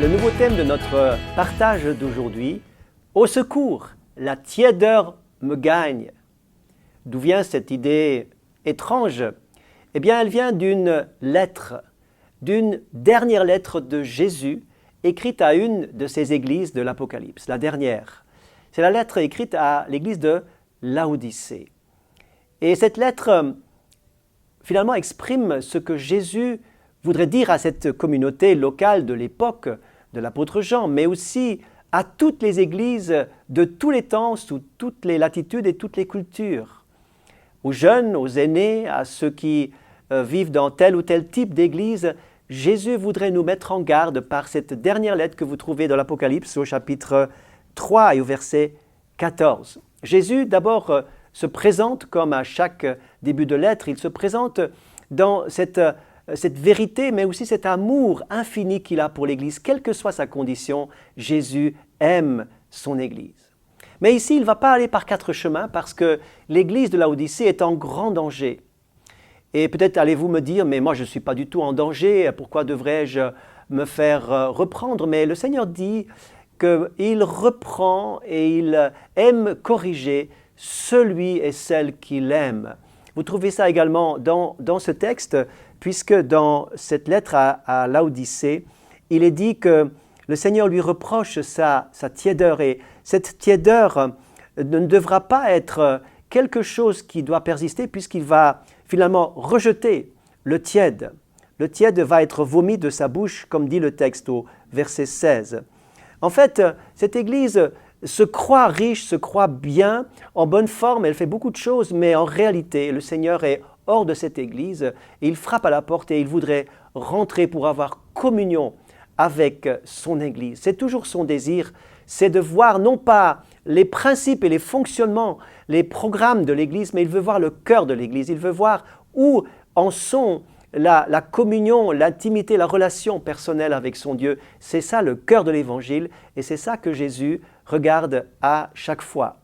Le nouveau thème de notre partage d'aujourd'hui, au secours, la tiédeur me gagne. D'où vient cette idée étrange? Eh bien, elle vient d'une lettre, d'une dernière lettre de Jésus, écrite à une de ces églises de l'Apocalypse, la dernière. C'est la lettre écrite à l'église de Laodicée. Et cette lettre, finalement, exprime ce que Jésus voudrait dire à cette communauté locale de l'époque de l'apôtre Jean, mais aussi à toutes les églises de tous les temps, sous toutes les latitudes et toutes les cultures. Aux jeunes, aux aînés, à ceux qui vivent dans tel ou tel type d'église, Jésus voudrait nous mettre en garde par cette dernière lettre que vous trouvez dans l'Apocalypse au chapitre 3 et au verset 14. Jésus, d'abord, se présente comme à chaque début de lettre, il se présente dans cette vérité, mais aussi cet amour infini qu'il a pour l'Église. Quelle que soit sa condition, Jésus aime son Église. Mais ici, il ne va pas aller par quatre chemins parce que l'Église de Laodicée est en grand danger. Et peut-être allez-vous me dire, mais moi je ne suis pas du tout en danger, pourquoi devrais-je me faire reprendre? Mais le Seigneur dit qu'il reprend et il aime corriger celui et celle qu'il aime. Vous trouvez ça également dans ce texte, puisque dans cette lettre à Laodicée, il est dit que le Seigneur lui reproche sa tiédeur, et cette tiédeur ne devra pas être quelque chose qui doit persister, puisqu'il va finalement rejeter le tiède. Le tiède va être vomi de sa bouche, comme dit le texte au verset 16. En fait, cette Église se croit riche, se croit bien, en bonne forme, elle fait beaucoup de choses, mais en réalité, le Seigneur est hors de cette Église et il frappe à la porte et il voudrait rentrer pour avoir communion avec son Église. C'est toujours son désir, c'est de voir non pas les principes et les fonctionnements, les programmes de l'Église, mais il veut voir le cœur de l'Église, il veut voir où en sont la communion, l'intimité, la relation personnelle avec son Dieu. C'est ça le cœur de l'Évangile et c'est ça que Jésus regarde à chaque fois.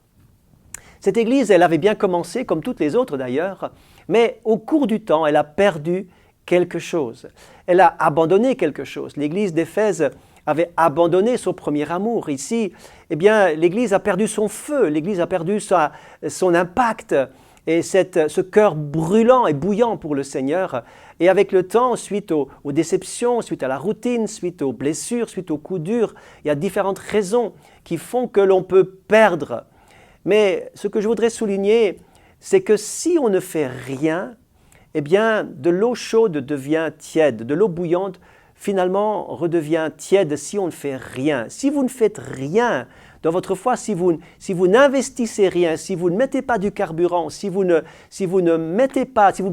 Cette Église, elle avait bien commencé, comme toutes les autres d'ailleurs, mais au cours du temps, elle a perdu quelque chose. Elle a abandonné quelque chose. L'Église d'Éphèse avait abandonné son premier amour. Ici, eh bien, l'Église a perdu son feu, l'Église a perdu son impact et ce cœur brûlant et bouillant pour le Seigneur. Et avec le temps, suite aux déceptions, suite à la routine, suite aux blessures, suite aux coups durs, il y a différentes raisons qui font que l'on peut perdre. Mais ce que je voudrais souligner, c'est que si on ne fait rien, eh bien, de l'eau chaude devient tiède, de l'eau bouillante finalement redevient tiède si on ne fait rien. Si vous ne faites rien dans votre foi, si vous n'investissez rien, si vous ne mettez pas du carburant, si vous ne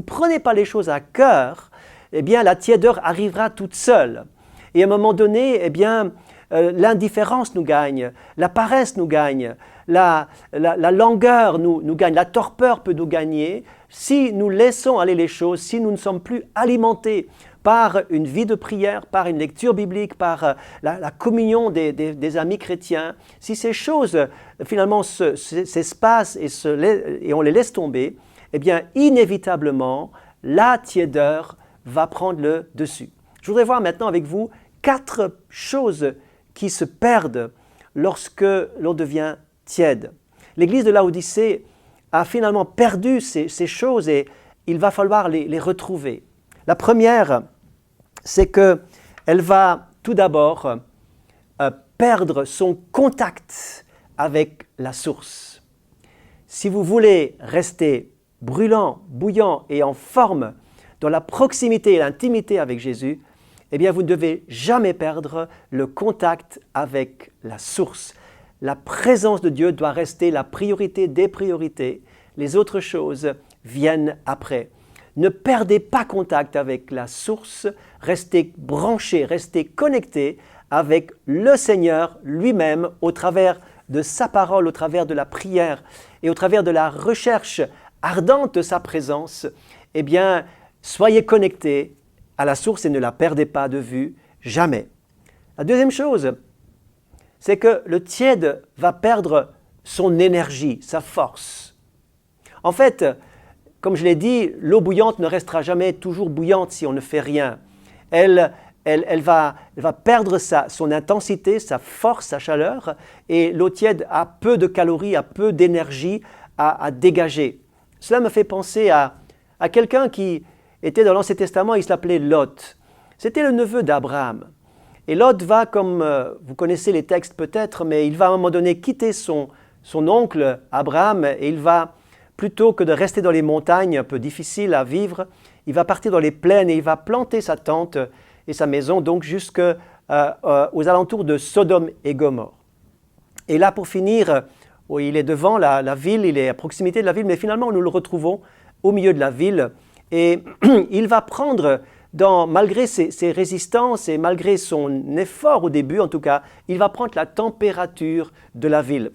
prenez pas les choses à cœur, eh bien, la tiédeur arrivera toute seule. Et à un moment donné, eh bien, l'indifférence nous gagne, la paresse nous gagne, la langueur nous gagne, la torpeur peut nous gagner si nous laissons aller les choses, si nous ne sommes plus alimentés par une vie de prière, par une lecture biblique, par la communion des amis chrétiens. Si ces choses finalement s'espacent et on les laisse tomber, eh bien inévitablement la tiédeur va prendre le dessus. Je voudrais voir maintenant avec vous 4 choses qui se perdent lorsque l'on devient tiède. L'Église de Laodicée a finalement perdu ces choses et il va falloir les retrouver. La première, c'est qu'elle va tout d'abord perdre son contact avec la source. Si vous voulez rester brûlant, bouillant et en forme dans la proximité et l'intimité avec Jésus, eh bien vous ne devez jamais perdre le contact avec la source. La présence de Dieu doit rester la priorité des priorités. Les autres choses viennent après. Ne perdez pas contact avec la source, restez branchés, restez connectés avec le Seigneur lui-même au travers de sa parole, au travers de la prière et au travers de la recherche ardente de sa présence. Eh bien, soyez connectés à la source et ne la perdez pas de vue, jamais. La deuxième chose, c'est que le tiède va perdre son énergie, sa force. En fait, comme je l'ai dit, l'eau bouillante ne restera jamais toujours bouillante si on ne fait rien. Elle elle va perdre son intensité, sa force, sa chaleur, et l'eau tiède a peu de calories, a peu d'énergie à dégager. Cela me fait penser à quelqu'un qui était dans l'Ancien Testament, il s'appelait Lot. C'était le neveu d'Abraham. Et Lot va, comme vous connaissez les textes peut-être, mais il va à un moment donné quitter son oncle Abraham et il va, plutôt que de rester dans les montagnes un peu difficiles à vivre, il va partir dans les plaines et il va planter sa tente et sa maison donc jusqu'aux alentours de Sodome et Gomorrhe. Et là, pour finir, il est devant la ville, il est à proximité de la ville, mais finalement nous le retrouvons au milieu de la ville et il va prendre, malgré ses résistances et malgré son effort au début en tout cas, il va prendre la température de la ville.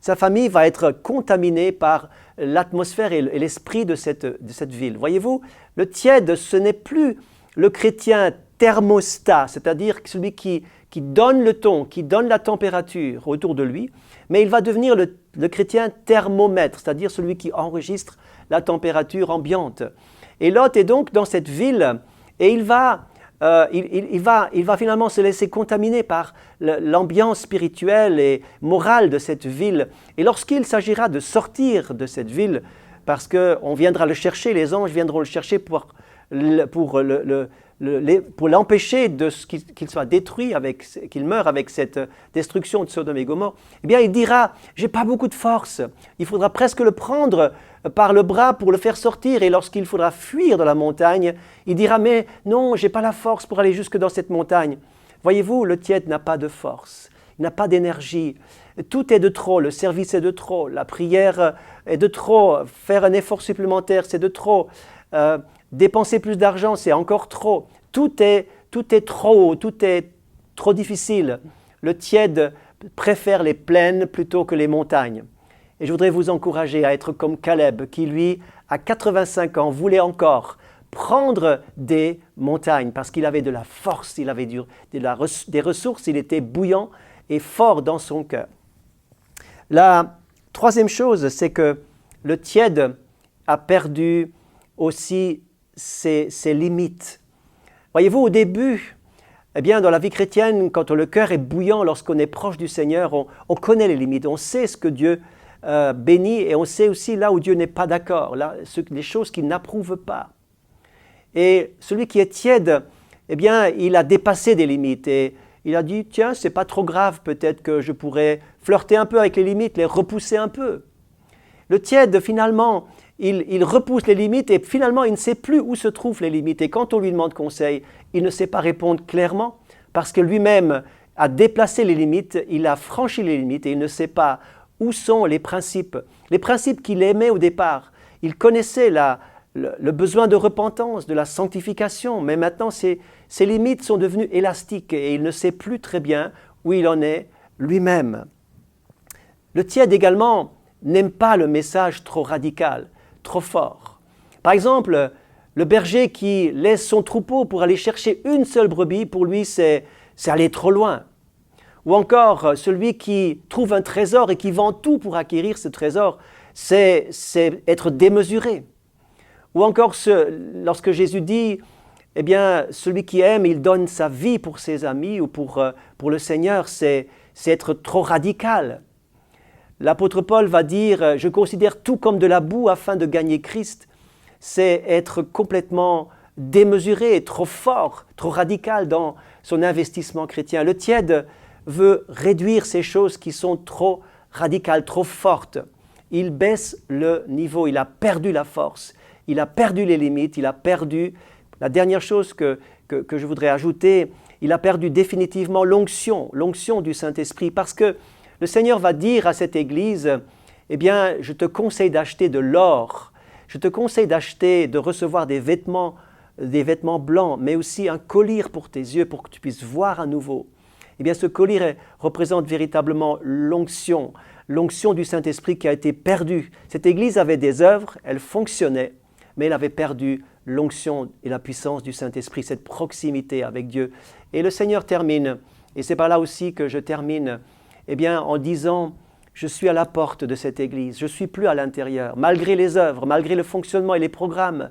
Sa famille va être contaminée par l'atmosphère et l'esprit de cette ville. Voyez-vous, le tiède, ce n'est plus le chrétien thermostat, c'est-à-dire celui qui donne le ton, qui donne la température autour de lui, mais il va devenir le chrétien thermomètre, c'est-à-dire celui qui enregistre la température ambiante. Et Lot est donc dans cette ville et il va finalement se laisser contaminer par l'ambiance spirituelle et morale de cette ville. Et lorsqu'il s'agira de sortir de cette ville, parce qu'on viendra le chercher, les anges viendront le chercher pour l'empêcher qu'il soit détruit, qu'il meure avec cette destruction de Sodome et Gomorrhe, eh bien il dira « j'ai pas beaucoup de force, il faudra presque le prendre par le bras pour le faire sortir et lorsqu'il faudra fuir dans la montagne, il dira « mais non, j'ai pas la force pour aller jusque dans cette montagne ». Voyez-vous, le tiède n'a pas de force, il n'a pas d'énergie, tout est de trop, le service est de trop, la prière est de trop, faire un effort supplémentaire c'est de trop, dépenser plus d'argent c'est encore trop, tout est trop haut, tout est trop difficile. Le tiède préfère les plaines plutôt que les montagnes. Et je voudrais vous encourager à être comme Caleb qui lui, à 85 ans, voulait encore prendre des montagnes parce qu'il avait de la force, il avait des ressources, il était bouillant et fort dans son cœur. La troisième chose, c'est que le tiède a perdu aussi ses limites. Voyez-vous, au début, eh bien, dans la vie chrétienne, quand le cœur est bouillant, lorsqu'on est proche du Seigneur, on connaît les limites, on sait ce que Dieu bénit et on sait aussi là où Dieu n'est pas d'accord, les choses qu'il n'approuve pas. Et celui qui est tiède, eh bien, il a dépassé des limites et il a dit, tiens, c'est pas trop grave, peut-être que je pourrais flirter un peu avec les limites, les repousser un peu. Le tiède, finalement, il repousse les limites et finalement, il ne sait plus où se trouvent les limites. Et quand on lui demande conseil, il ne sait pas répondre clairement parce que lui-même a déplacé les limites, il a franchi les limites et il ne sait pas où sont les principes qu'il aimait au départ. Il connaissait le besoin de repentance, de la sanctification, mais maintenant ces limites sont devenues élastiques et il ne sait plus très bien où il en est lui-même. Le tiède également n'aime pas le message trop radical, trop fort. Par exemple, le berger qui laisse son troupeau pour aller chercher une seule brebis, pour lui c'est aller trop loin. Ou encore celui qui trouve un trésor et qui vend tout pour acquérir ce trésor, c'est être démesuré. Ou encore lorsque Jésus dit, eh bien, celui qui aime, il donne sa vie pour ses amis ou pour le Seigneur, c'est être trop radical. L'apôtre Paul va dire, je considère tout comme de la boue afin de gagner Christ. C'est être complètement démesuré, trop fort, trop radical dans son investissement chrétien. Le tiède veut réduire ces choses qui sont trop radicales, trop fortes. Il baisse le niveau, il a perdu la force, il a perdu les limites, il a perdu, la dernière chose que je voudrais ajouter, il a perdu définitivement l'onction du Saint-Esprit parce que le Seigneur va dire à cette Église, eh bien, je te conseille d'acheter de l'or, je te conseille de recevoir des vêtements blancs, mais aussi un collier pour tes yeux pour que tu puisses voir à nouveau. Eh bien, ce collier représente véritablement l'onction du Saint-Esprit qui a été perdue. Cette Église avait des œuvres, elle fonctionnait, mais elle avait perdu l'onction et la puissance du Saint-Esprit, cette proximité avec Dieu. Et le Seigneur termine, et c'est par là aussi que je termine, eh bien, en disant, je suis à la porte de cette Église, je ne suis plus à l'intérieur, malgré les œuvres, malgré le fonctionnement et les programmes,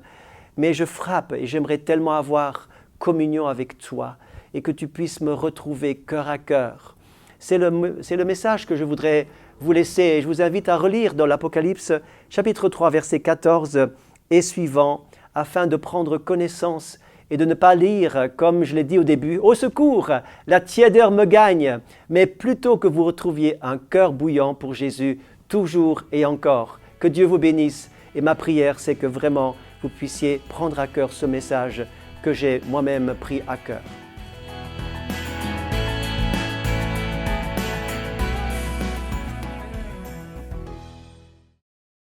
mais je frappe et j'aimerais tellement avoir communion avec toi et que tu puisses me retrouver cœur à cœur. C'est le message que je voudrais vous laisser et je vous invite à relire dans l'Apocalypse chapitre 3 verset 14 et suivant afin de prendre connaissance et de ne pas lire, comme je l'ai dit au début, « Au secours, la tiédeur me gagne », mais plutôt que vous retrouviez un cœur bouillant pour Jésus, toujours et encore. Que Dieu vous bénisse et ma prière, c'est que vraiment vous puissiez prendre à cœur ce message que j'ai moi-même pris à cœur.